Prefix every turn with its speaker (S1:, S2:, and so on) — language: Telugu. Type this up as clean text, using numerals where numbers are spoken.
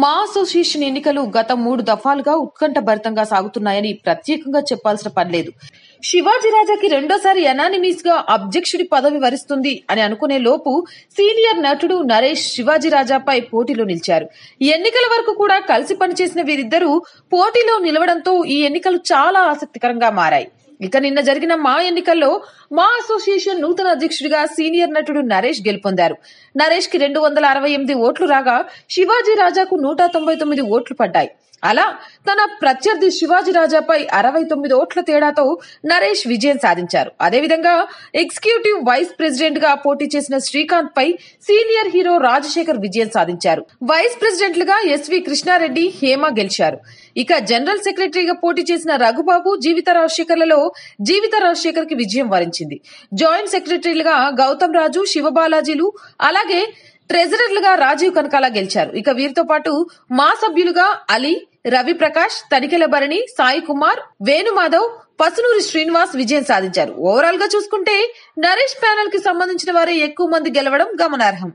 S1: మా అసోసియేషన్ ఎన్నికలు గత 3 దఫాలుగా ఉత్కంఠభరితంగా సాగుతున్నాయని ప్రత్యేకంగా చెప్పాల్సిన పనిలేదు. శివాజీరాజాకి రెండోసారి ఎనానిమస్ గా అధ్యక్షుడి పదవి వరిస్తుంది అని అనుకునే లోపు సీనియర్ నటుడు నరేష్ శివాజీరాజాపై పోటీలో నిలిచారు. ఈ ఎన్నికల వరకు కూడా కలిసి పనిచేసిన వీరిద్దరూ పోటీలో నిలవడంతో ఈ ఎన్నికలు చాలా ఆసక్తికరంగా మారాయి. ఇక నిన్న జరిగిన మా ఎన్నికల్లో మా అసోసియేషన్ నూతన అధ్యక్షుడిగా సీనియర్ నటుడు నరేష్ గెలుపొందారు. నరేష్ కి 268 ఓట్లు రాగా శివాజీరాజాకు 199 ఓట్లు పడ్డాయి. అలా తన ప్రత్యర్థి శివాజీరాజాపై 69 ఓట్ల తేడాతో నరేష్ విజయం సాధించారు. అదేవిధంగా ఎగ్జిక్యూటివ్ వైస్ ప్రెసిడెంట్ గా పోటీ చేసిన శ్రీకాంత్ పై సీనియర్ హీరో రాజశేఖర్ విజయం సాధించారు. వైస్ ప్రెసిడెంట్లుగా ఎస్వి కృష్ణారెడ్డి, హేమ గెలిచారు. ఇక జనరల్ సెక్రటరీగా పోటీ చేసిన రఘుబాబు, జీవిత రాజశేఖర్లలో జీవిత రాజశేఖర్ కి విజయం వరించింది. జాయింట్ సెక్రటరీలుగా గౌతమ్ రాజు, శివబాలాజీలు, అలాగే ట్రెజరర్లుగా రాజీవ్ కనకాల గెలిచారు. ఇక వీరితో పాటు మా సభ్యులుగా అలీ, రవి ప్రకాష్, తనికెల భరణి, సాయి కుమార్, వేణుమాధవ్, పసునూరి శ్రీనివాస్ విజయం సాధించారు. ఓవరాల్ గా చూసుకుంటే నరేష్ ప్యానెల్ కి సంబంధించిన వారే ఎక్కువ మంది గెలవడం గమనార్హం.